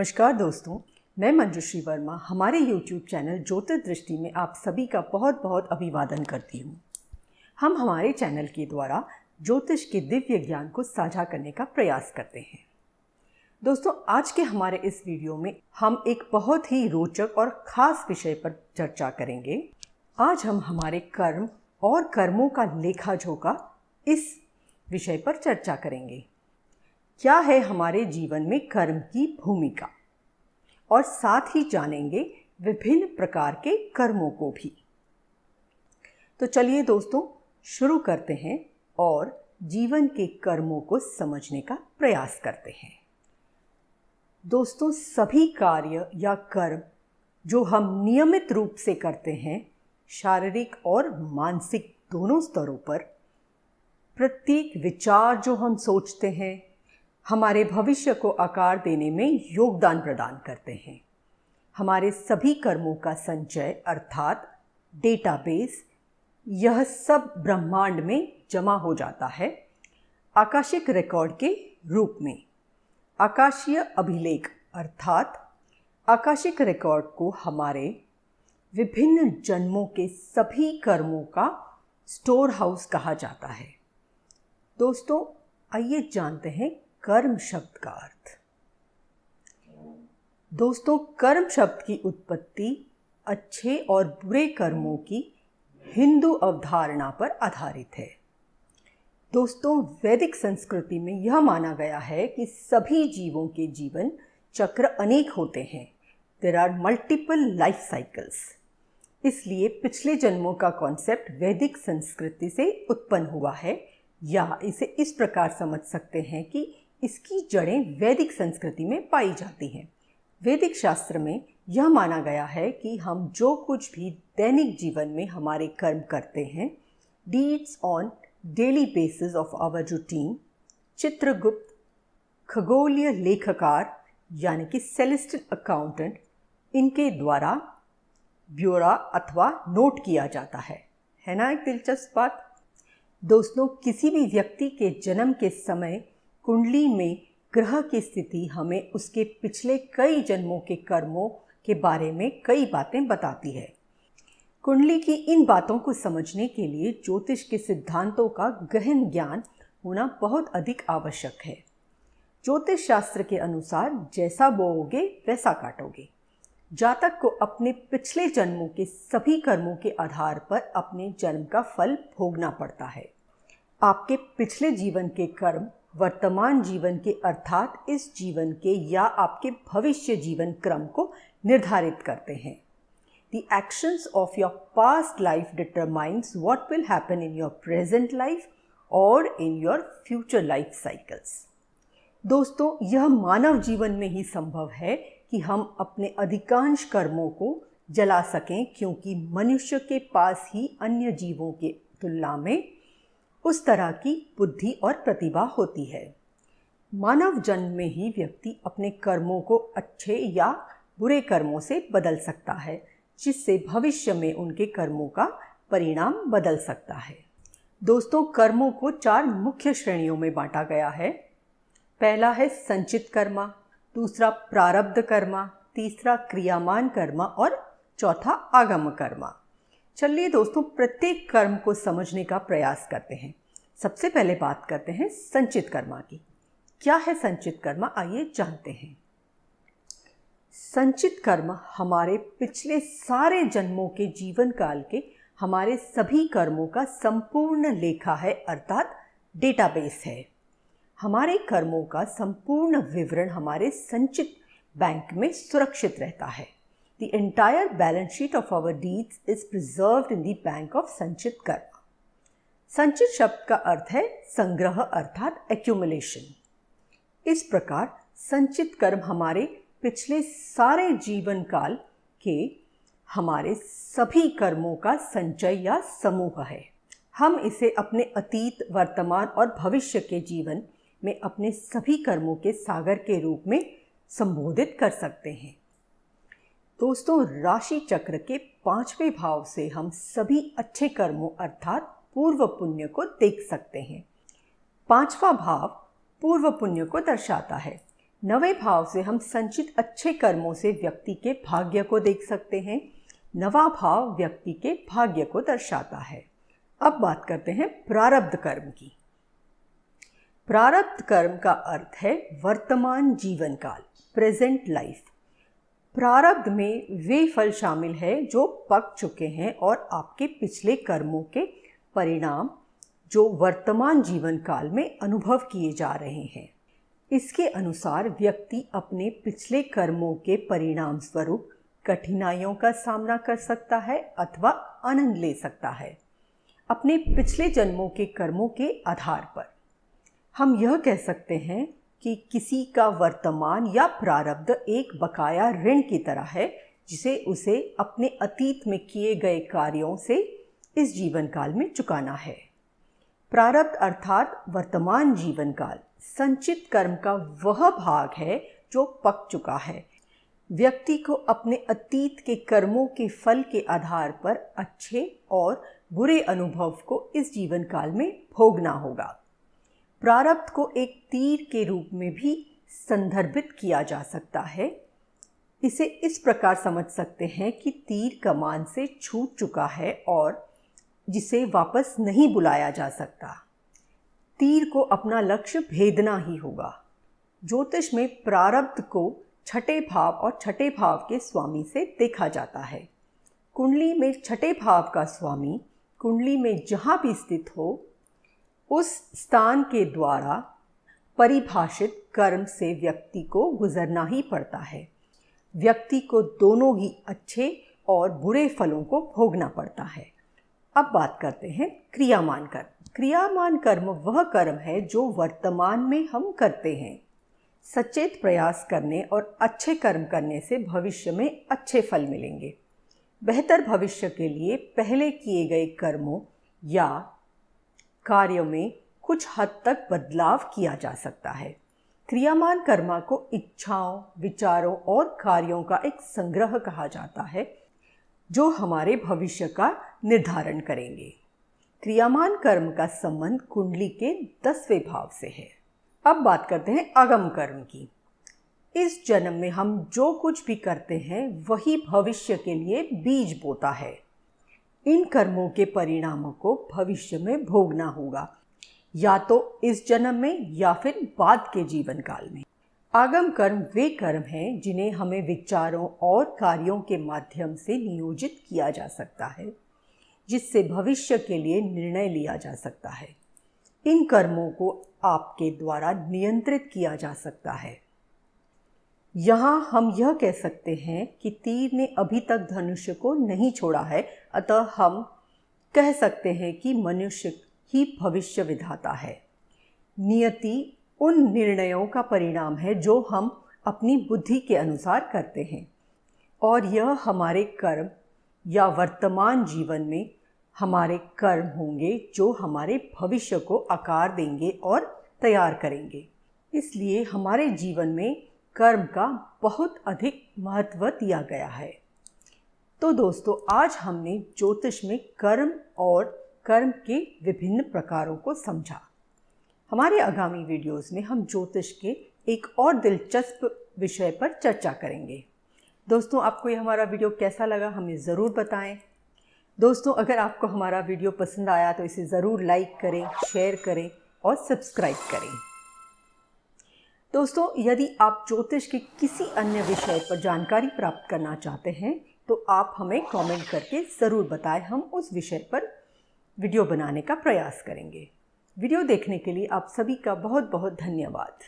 नमस्कार दोस्तों, मैं मंजुश्री वर्मा हमारे YouTube चैनल ज्योतिर्दृष्टि में आप सभी का बहुत बहुत अभिवादन करती हूँ। हम हमारे चैनल के द्वारा ज्योतिष के दिव्य ज्ञान को साझा करने का प्रयास करते हैं। दोस्तों, आज के हमारे इस वीडियो में हम एक बहुत ही रोचक और ख़ास विषय पर चर्चा करेंगे। आज हम हमारे कर्म और कर्मों का लेखा जोखा इस विषय पर चर्चा करेंगे। क्या है हमारे जीवन में कर्म की भूमिका, और साथ ही जानेंगे विभिन्न प्रकार के कर्मों को भी। तो चलिए दोस्तों, शुरू करते हैं और जीवन के कर्मों को समझने का प्रयास करते हैं। दोस्तों, सभी कार्य या कर्म जो हम नियमित रूप से करते हैं, शारीरिक और मानसिक दोनों स्तरों पर, प्रत्येक विचार जो हम सोचते हैं, हमारे भविष्य को आकार देने में योगदान प्रदान करते हैं। हमारे सभी कर्मों का संचय अर्थात डेटाबेस, यह सब ब्रह्मांड में जमा हो जाता है आकाशिक रिकॉर्ड के रूप में। आकाशीय अभिलेख अर्थात आकाशिक रिकॉर्ड को हमारे विभिन्न जन्मों के सभी कर्मों का स्टोर हाउस कहा जाता है। दोस्तों, आइए जानते हैं कर्म शब्द का अर्थ। दोस्तों, कर्म शब्द की उत्पत्ति अच्छे और बुरे कर्मों की हिंदू अवधारणा पर आधारित है। दोस्तों, वैदिक संस्कृति में यह माना गया है कि सभी जीवों के जीवन चक्र अनेक होते हैं। There are multiple life cycles. इसलिए पिछले जन्मों का कॉन्सेप्ट वैदिक संस्कृति से उत्पन्न हुआ है, या इसे इस प्रकार समझ सकते हैं कि इसकी जड़ें वैदिक संस्कृति में पाई जाती हैं। वैदिक शास्त्र में यह माना गया है कि हम जो कुछ भी दैनिक जीवन में हमारे कर्म करते हैं, deeds on daily basis of our routine, Chitragupta खगोलीय लेखकार यानी कि सेलेस्टियल अकाउंटेंट, इनके द्वारा ब्यौरा अथवा नोट किया जाता है ना एक दिलचस्प बात। दोस्तों, किसी भी व्यक्ति के जन्म के समय कुंडली में ग्रह की स्थिति हमें उसके पिछले कई जन्मों के कर्मों के बारे में कई बातें बताती है। कुंडली की इन बातों को समझने के लिए ज्योतिष के सिद्धांतों का गहन ज्ञान होना बहुत अधिक आवश्यक है। ज्योतिष शास्त्र के अनुसार जैसा बोओगे वैसा काटोगे। जातक को अपने पिछले जन्मों के सभी कर्मों के आधार पर अपने जन्म का फल भोगना पड़ता है। आपके पिछले जीवन के कर्म वर्तमान जीवन के अर्थात इस जीवन के या आपके भविष्य जीवन क्रम को निर्धारित करते हैं। The actions of your past life determines what will happen in your present life or in your future life cycles. दोस्तों, यह मानव जीवन में ही संभव है कि हम अपने अधिकांश कर्मों को जला सकें, क्योंकि मनुष्य के पास ही अन्य जीवों की तुलना में उस तरह की बुद्धि और प्रतिभा होती है। मानव जन्म में ही व्यक्ति अपने कर्मों को अच्छे या बुरे कर्मों से बदल सकता है, जिससे भविष्य में उनके कर्मों का परिणाम बदल सकता है। दोस्तों, कर्मों को 4 मुख्य श्रेणियों में बांटा गया है। पहला है संचित कर्मा, दूसरा प्रारब्ध कर्मा, तीसरा क्रियामान कर्मा और चौथा आगम कर्मा। चलिए दोस्तों, प्रत्येक कर्म को समझने का प्रयास करते हैं। सबसे पहले बात करते हैं संचित कर्मा की। क्या है संचित कर्मा, आइए जानते हैं। संचित कर्म हमारे पिछले सारे जन्मों के जीवन काल के हमारे सभी कर्मों का संपूर्ण लेखा है, अर्थात डेटाबेस है। हमारे कर्मों का संपूर्ण विवरण हमारे संचित बैंक में सुरक्षित रहता है। The entire balance sheet of our deeds is preserved in the bank of संचित कर्म। संचित शब्द का अर्थ है संग्रह अर्थात accumulation। इस प्रकार संचित कर्म हमारे पिछले सारे जीवन काल के हमारे सभी कर्मों का संचय या समूह है। हम इसे अपने अतीत, वर्तमान और भविष्य के जीवन में अपने सभी कर्मों के सागर के रूप में संबोधित कर सकते हैं। दोस्तों, राशि चक्र के 5वें भाव से हम सभी अच्छे कर्मों अर्थात पूर्व पुण्य को देख सकते हैं। 5वां भाव पूर्व पुण्य को दर्शाता है। नवे भाव से हम संचित अच्छे कर्मों से व्यक्ति के भाग्य को देख सकते हैं। नवा भाव व्यक्ति के भाग्य को दर्शाता है। अब बात करते हैं प्रारब्ध कर्म की। प्रारब्ध कर्म का अर्थ है वर्तमान जीवन काल, प्रेजेंट लाइफ। प्रारब्ध में वे फल शामिल है जो पक चुके हैं और आपके पिछले कर्मों के परिणाम जो वर्तमान जीवन काल में अनुभव किए जा रहे हैं। इसके अनुसार व्यक्ति अपने पिछले कर्मों के परिणाम स्वरूप कठिनाइयों का सामना कर सकता है अथवा आनंद ले सकता है। अपने पिछले जन्मों के कर्मों के आधार पर हम यह कह सकते हैं कि किसी का वर्तमान या प्रारब्ध एक बकाया ऋण की तरह है, जिसे उसे अपने अतीत में किए गए कार्यों से इस जीवन काल में चुकाना है। प्रारब्ध अर्थात वर्तमान जीवन काल संचित कर्म का वह भाग है जो पक चुका है। व्यक्ति को अपने अतीत के कर्मों के फल के आधार पर अच्छे और बुरे अनुभव को इस जीवन काल में भोगना होगा। प्रारब्ध को एक तीर के रूप में भी संदर्भित किया जा सकता है। इसे इस प्रकार समझ सकते हैं कि तीर कमान से छूट चुका है और जिसे वापस नहीं बुलाया जा सकता। तीर को अपना लक्ष्य भेदना ही होगा। ज्योतिष में प्रारब्ध को छठे भाव और छठे भाव के स्वामी से देखा जाता है। कुंडली में छठे भाव का स्वामी कुंडली में जहाँ भी स्थित हो उस स्थान के द्वारा परिभाषित कर्म से व्यक्ति को गुजरना ही पड़ता है। व्यक्ति को दोनों ही अच्छे और बुरे फलों को भोगना पड़ता है। अब बात करते हैं क्रियामान कर्म। क्रियामान कर्म वह कर्म है जो वर्तमान में हम करते हैं। सचेत प्रयास करने और अच्छे कर्म करने से भविष्य में अच्छे फल मिलेंगे। बेहतर भविष्य के लिए पहले किए गए कर्मों या कार्यों में कुछ हद तक बदलाव किया जा सकता है। क्रियामान कर्म को इच्छाओं, विचारों और कार्यों का एक संग्रह कहा जाता है जो हमारे भविष्य का निर्धारण करेंगे। क्रियामान कर्म का संबंध कुंडली के 10वें भाव से है। अब बात करते हैं आगम कर्म की। इस जन्म में हम जो कुछ भी करते हैं वही भविष्य के लिए बीज बोता है। इन कर्मों के परिणामों को भविष्य में भोगना होगा, या तो इस जन्म में या फिर बाद के जीवन काल में। आगम कर्म वे कर्म हैं जिन्हें हमें विचारों और कार्यों के माध्यम से नियोजित किया जा सकता है, जिससे भविष्य के लिए निर्णय लिया जा सकता है। इन कर्मों को आपके द्वारा नियंत्रित किया जा सकता है। यहाँ हम यह कह सकते हैं कि तीर ने अभी तक धनुष को नहीं छोड़ा है, अतः हम कह सकते हैं कि मनुष्य ही भविष्य विधाता है। नियति उन निर्णयों का परिणाम है जो हम अपनी बुद्धि के अनुसार करते हैं, और यह हमारे कर्म या वर्तमान जीवन में हमारे कर्म होंगे जो हमारे भविष्य को आकार देंगे और तैयार करेंगे। इसलिए हमारे जीवन में कर्म का बहुत अधिक महत्व दिया गया है। तो दोस्तों, आज हमने ज्योतिष में कर्म और कर्म के विभिन्न प्रकारों को समझा। हमारे आगामी वीडियोस में हम ज्योतिष के एक और दिलचस्प विषय पर चर्चा करेंगे। दोस्तों, आपको ये हमारा वीडियो कैसा लगा हमें ज़रूर बताएं। दोस्तों, अगर आपको हमारा वीडियो पसंद आया तो इसे ज़रूर लाइक करें, शेयर करें और सब्सक्राइब करें। दोस्तों, यदि आप ज्योतिष के किसी अन्य विषय पर जानकारी प्राप्त करना चाहते हैं तो आप हमें कमेंट करके ज़रूर बताएं। हम उस विषय पर वीडियो बनाने का प्रयास करेंगे। वीडियो देखने के लिए आप सभी का बहुत बहुत धन्यवाद।